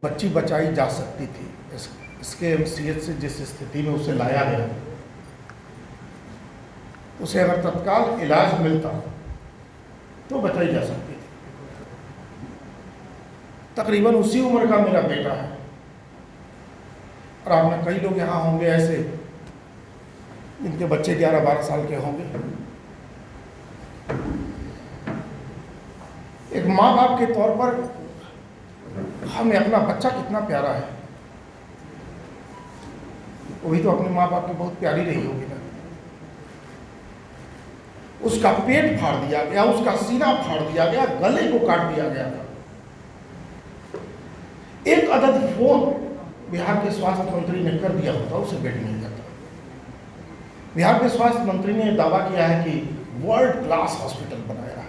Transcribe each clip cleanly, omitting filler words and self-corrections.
बच्ची बचाई जा सकती थी। इसके एमसीएच से जिस स्थिति में उसे लाया गया, उसे अगर तत्काल इलाज मिलता तो बचाई जा सकती थी। तकरीबन उसी उम्र का मेरा बेटा है, और आप में कई लोग यहाँ होंगे ऐसे जिनके बच्चे 11-12 साल के होंगे। एक माँ बाप के तौर पर हमें अपना बच्चा कितना प्यारा है, वो भी तो अपने माँ बाप की बहुत प्यारी रही होगी ना। उसका पेट फाड़ दिया गया, उसका सीना फाड़ दिया गया, गले को काट दिया गया था। एक अदद फोन बिहार के स्वास्थ्य मंत्री ने कर दिया होता, उसे बेड मिल जाता। बिहार के स्वास्थ्य मंत्री ने दावा किया है कि वर्ल्ड क्लास हॉस्पिटल बनाया है,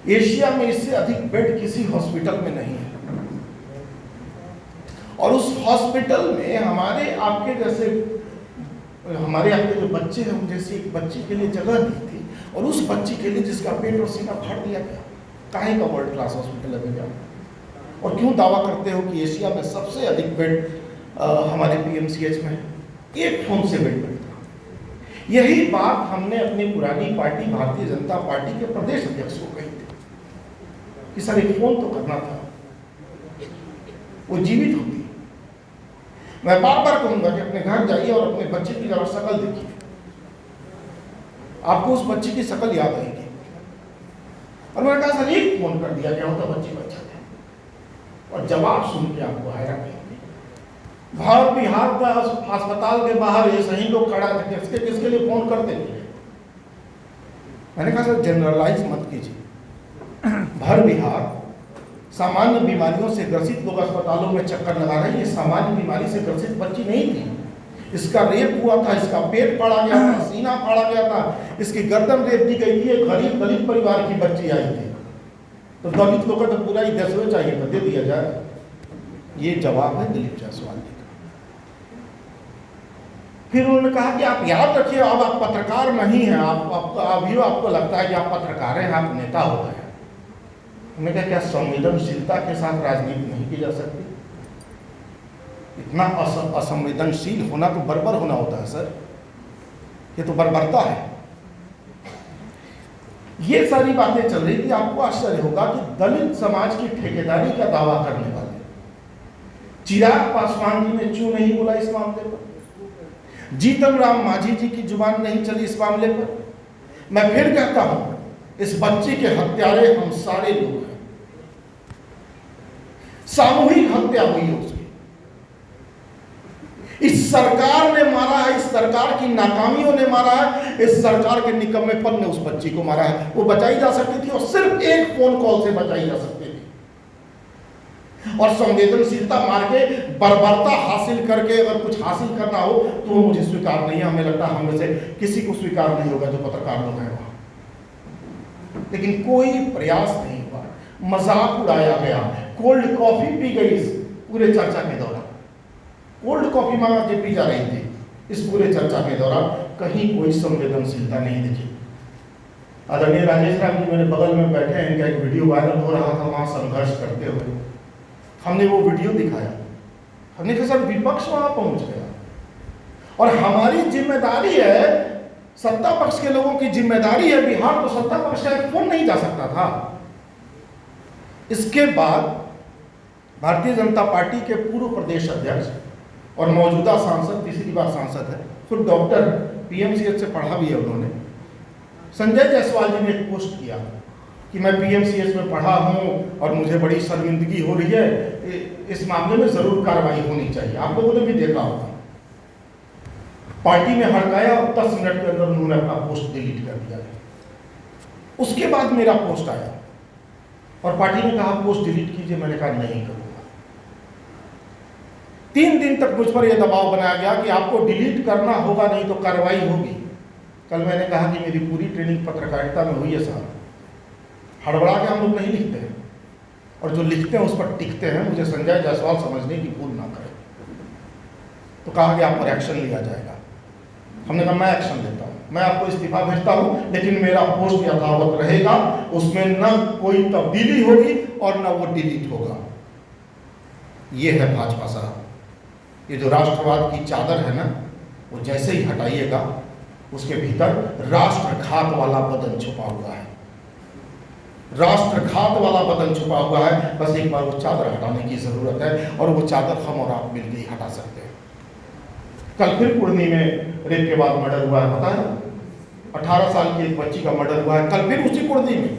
एशिया में इससे अधिक बेड किसी हॉस्पिटल में नहीं है। और उस हॉस्पिटल में हमारे आपके जो बच्चे हैं, जैसे एक बच्ची के लिए जगह नहीं थी, और उस बच्ची के लिए जिसका पेट और सीना फाड़ दिया गया। काहे का वर्ल्ड क्लास हॉस्पिटल है भैया? और क्यों दावा करते हो कि एशिया में सबसे अधिक बेड हमारे पीएमसीएच में है? एक फोन से बेड मिलता। यही बात हमने अपनी पुरानी पार्टी भारतीय जनता पार्टी के प्रदेश अध्यक्ष को कही थी कि सर एक फोन तो करना था, वो जीवित होती। मैं बार बार कहूंगा कि अपने घर जाइए और अपने बच्चे की जरा शक्ल देखिए, आपको उस बच्ची की शक्ल याद आएगी। और मैंने कहा सर एक फोन कर दिया गया होता, बच्ची बच्चा था। और जवाब सुन के आपको हैरान होगी। भारत बिहार का अस्पताल के बाहर ये सही लोग खड़ा थे, किसके लिए फोन करते थे? मैंने कहा सर जनरलाइज मत कीजिए। भर बिहार सामान्य बीमारियों से ग्रसित लोग अस्पतालों में चक्कर लगा रहे हैं। ये सामान्य बीमारी से ग्रसित बच्ची नहीं थी, इसका रेप हुआ था, इसका पेट फाड़ा गया था, सीना फाड़ा गया था, इसकी गर्दन रेप दी गई थी। एक गरीब दलित परिवार की बच्ची आई थी, तो दलित लोग का तो पूरा ही 10वें चाहिए, दे दिया जाए। ये जवाब है दिलीप जायसवाल जी का। फिर उन्होंने कहा कि आप याद रखिए, अब आप पत्रकार नहीं हैं, अभी आपको लगता है कि आप पत्रकार हैं, आप नेता हो गए। उन्होंने कहा क्या संवेदनशीलता के साथ राजनीति नहीं की जा सकती? इतना असंवेदनशील होना तो बर्बर होना होता है सर, ये तो बर्बरता है। ये सारी बातें चल रही थी। आपको आश्चर्य होगा कि दलित समाज की ठेकेदारी का दावा करने वाले चिराग पासवान जी ने क्यों नहीं बोला इस मामले पर? जीतन राम मांझी जी की जुबान नहीं चली इस मामले पर। मैं फिर कहता हूं, इस बच्ची के हत्यारे हम सारे लोग हैं। सामूहिक हत्या हुई है उसकी। इस सरकार ने मारा है, इस सरकार की नाकामियों ने मारा है, इस सरकार के निकम्मेपन ने उस बच्ची को मारा है। वो बचाई जा सकती थी और सिर्फ एक फोन कॉल से बचाई जा सकती थी। और संवेदनशीलता मार के बर्बरता हासिल करके अगर कुछ हासिल करना हो तो वो मुझे स्वीकार नहीं है। हमें लगता है हम में से किसी को स्वीकार नहीं होगा जो पत्रकार लोग हैं वहां। लेकिन कोई प्रयास नहीं हुआ, मजाक उड़ाया गया, कोल्ड कॉफी पी गई इस पूरे चर्चा के दौरान। कोल्ड कॉफी मांगा के पी जा रही थी इस पूरे चर्चा के दौरान। कहीं कोई संवेदनशीलता नहीं दिखी। आदरणीय राजेश राम जी मेरे बगल में बैठे हैं, इनका एक वीडियो वायरल हो रहा था वहां संघर्ष करते हुए। हमने वो वीडियो दिखाया, हमने कहा सर विपक्ष वहां पहुंच गया और हमारी जिम्मेदारी है, सत्ता पक्ष के लोगों की जिम्मेदारी है। बिहार तो सत्ता पक्ष का एक फोन नहीं जा सकता था। इसके बाद भारतीय जनता पार्टी के पूर्व प्रदेश अध्यक्ष और मौजूदा सांसद, तीसरी बार सांसद है, खुद डॉक्टर, पीएमसीएच से पढ़ा भी है उन्होंने, संजय जायसवाल जी ने एक पोस्ट किया कि मैं पीएमसीएच में पढ़ा हूं और मुझे बड़ी शर्मिंदगी हो रही है, इस मामले में जरूर कार्रवाई होनी चाहिए। आप लोगों ने भी देखा होगा। पार्टी में हड़काया और 10 मिनट के अंदर उन्होंने अपना पोस्ट डिलीट कर दिया। उसके बाद मेरा पोस्ट आया और पार्टी ने कहा पोस्ट डिलीट कीजिए। मैंने कहा नहीं करूंगा। 3 दिन तक मुझ पर यह दबाव बनाया गया कि आपको डिलीट करना होगा, नहीं तो कार्रवाई होगी। कल मैंने कहा कि मेरी पूरी ट्रेनिंग पत्रकारिता में हुई है साहब, हड़बड़ा के हम लोग नहीं लिखते हैं, और जो लिखते हैं उस पर टिकते हैं। मुझे संजय जायसवाल समझने की भूल ना करें। तो कहा कि आप पर एक्शन लिया जाएगा। हमने कहा मैं एक्शन लेता हूं, मैं आपको इस्तीफा भेजता हूं, लेकिन मेरा पोस्ट यथावत रहेगा, उसमें न कोई तब्दीली होगी और न वो डिलीट होगा। ये है भाजपा साहब। ये जो राष्ट्रवाद की चादर है ना, वो जैसे ही हटाइएगा उसके भीतर राष्ट्रघात वाला बदन छुपा हुआ है, राष्ट्रघात वाला बदन छुपा हुआ है। बस एक बार वो चादर हटाने की जरूरत है, और वो चादर हम और आप मिलकर ही हटा सकते हैं। कल फिर कुर्नी में रेप के बाद मर्डर हुआ है, पता है? 18 साल की एक बच्ची का मर्डर हुआ है, कल फिर उसी कुर्नी में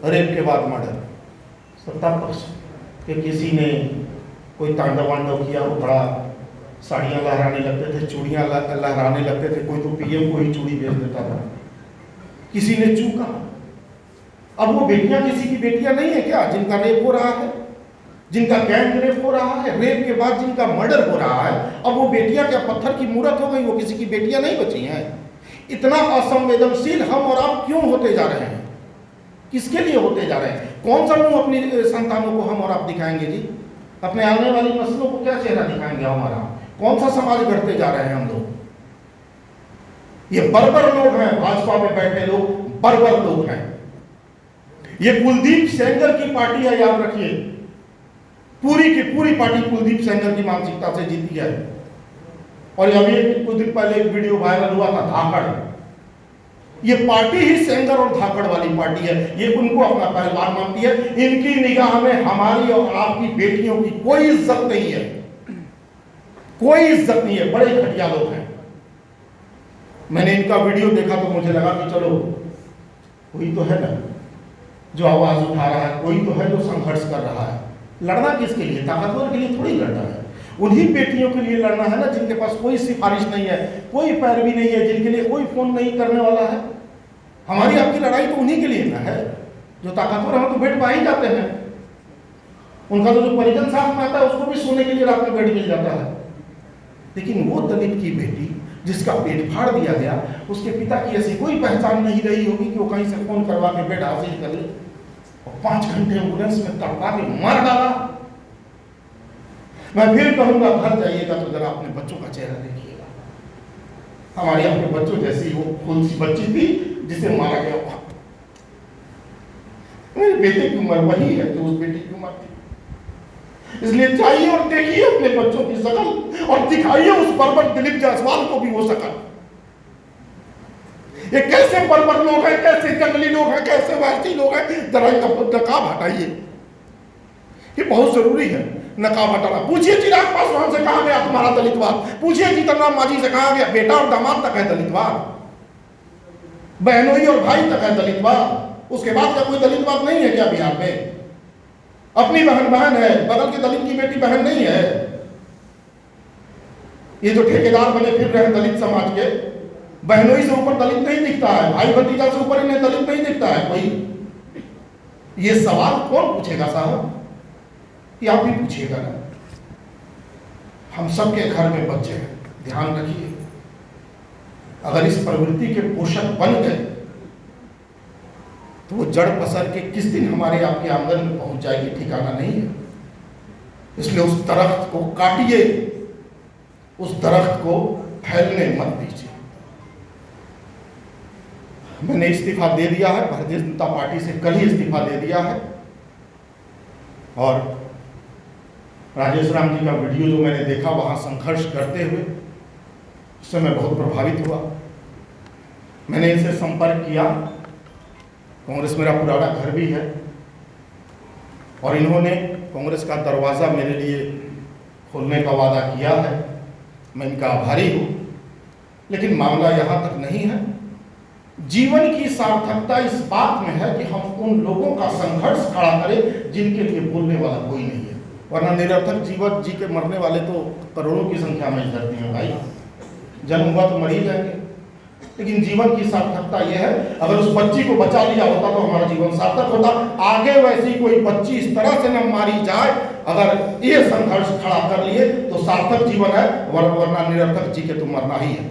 रेप के बाद मर्डर। सत्ता पक्ष के किसी ने कोई तांडव वांडव किया, वो बड़ा साड़ियाँ लहराने लगते थे, चूड़ियाँ लहराने लगते थे, कोई तो पीएम को ही चूड़ी भेज देता था, किसी ने चूका। अब वो बेटियां किसी की बेटियां नहीं है क्या जिनका रेप हो रहा है, जिनका गैंग रेप हो रहा है, रेप के बाद जिनका मर्डर हो रहा है? अब वो बेटियां क्या पत्थर की मूरत हो गई? वो किसी की बेटियां नहीं बची हैं? इतना असंवेदनशील हम और आप क्यों होते जा रहे हैं? किसके लिए होते जा रहे हैं? कौन सा मुंह अपनी संतानों को हम और आप दिखाएंगे जी? अपने आने वाली नस्लों को क्या चेहरा दिखाएंगे हम और आप? कौन सा समाज गढ़ते जा रहे हैं हम लोग? ये बर्बर लोग हैं, भाजपा में बैठे लोग बर्बर लोग हैं। ये कुलदीप सेंगर की पार्टी है, याद रखिए। पूरी की पूरी पार्टी कुलदीप सेंगर की मानसिकता से जीती है। और अभी कुछ दिन पहले एक वीडियो वायरल हुआ था, धाकड़। ये पार्टी ही सेंगर और धाकड़ वाली पार्टी है। ये उनको अपना पहलवान मानती है। इनकी निगाह में हमारी और आपकी बेटियों की कोई इज्जत नहीं है, कोई इज्जत नहीं है। बड़े घटिया लोग हैं। मैंने इनका वीडियो देखा तो मुझे लगा कि चलो कोई तो है ना जो आवाज उठा रहा है, कोई तो है जो संघर्ष कर रहा है। लड़ना किसके लिए? ताकतवर के लिए थोड़ी लड़ना है। उन्हीं बेटियों के लिए लड़ना है ना जिनके पास कोई सिफारिश नहीं है, कोई पैरवी नहीं है, जिनके लिए कोई फोन नहीं करने वाला है। हमारी आपकी लड़ाई तो उन्हीं के लिए ना है। जो ताकतवर है तो बेड पा ही जाते हैं। उनका तो जो परिजन साथ में आता है उसको भी सोने के लिए रात में बेड मिल जाता है। लेकिन वो दलित की बेटी जिसका पेट फाड़ दिया गया, उसके पिता की ऐसी कोई पहचान नहीं रही होगी कि वो कहीं से फोन करवा के बेड हासिल कर ले, और 5 घंटे एम्बुलेंस में तड़पा के मार डाला। मैं फिर कहूंगा, घर जाइएगा तो जरा अपने बच्चों का चेहरा देखिएगा। हमारे अपने बच्चों जैसी वो कौन सी बच्ची थी जिसे मारा गया? मेरे बेटे की उम्र वही है जो उस बेटी की उम्र थी। इसलिए जाइए और देखिए अपने बच्चों की शकल, और दिखाइए उस बर्बर दिलीप जायसवाल को भी वो शकल। ये कैसे बर्बर लोग हैं, कैसे जंगली लोग हैं, कैसे वैसी लोग हैं? जरा इनका नकाब हटाइए, ये बहुत जरूरी है नकाब हटाना। पूछिए चिराग पासवान से कहां गया तुम्हारा दलितवाद? पूछिए जीतन राम मांझी से कहां गया? बेटा और दामाद तक है दलितवाद, बहनोई और भाई तक है दलितवाद। उसके बाद क्या कोई दलितवाद नहीं है क्या बिहार में? अपनी बहन बहन है, बगल के दलित की बेटी बहन नहीं है। ये जो ठेकेदार बने फिर रहे दलित समाज के, बहनोई से ऊपर दलित नहीं दिखता है, भाई भतीजा से ऊपर इन्हें दलित नहीं दिखता है कोई। ये सवाल कौन पूछेगा साहब? कि आप ही पूछिएगा ना। हम सबके घर में बच्चे हैं, ध्यान रखिए। अगर इस प्रवृत्ति के पोषक बन गए तो वो जड़ पसर के किस दिन हमारे आपके आंगन में पहुंच जाएगी, ठिकाना नहीं है। इसलिए उस दरख्त को काटिए, उस दरख्त को फैलने मत दीजिए। मैंने इस्तीफा दे दिया है, भारतीय जनता पार्टी से कल ही इस्तीफा दे दिया है। और राजेश राम जी का वीडियो जो मैंने देखा वहां संघर्ष करते हुए, उससे मैं बहुत प्रभावित हुआ। मैंने इनसे संपर्क किया। कांग्रेस मेरा पुराना घर भी है, और इन्होंने कांग्रेस का दरवाज़ा मेरे लिए खोलने का वादा किया है। मैं इनका आभारी हूँ। लेकिन मामला यहाँ तक नहीं है। जीवन की सार्थकता इस बात में है कि हम उन लोगों का संघर्ष खड़ा करें जिनके लिए बोलने वाला कोई नहीं है। वरना निरर्थक जीवन जी के मरने वाले तो करोड़ों की संख्या में धरती में भाई। जन्म हुआ तो मर ही जाएंगे। लेकिन जीवन की सार्थकता यह है, अगर उस बच्ची को बचा लिया होता तो हमारा जीवन सार्थक होता। आगे वैसी कोई बच्ची इस तरह से न मारी जाए, अगर ये संघर्ष खड़ा कर लिए तो सार्थक जीवन है, वरना निरर्थक जी के तो मरना ही है।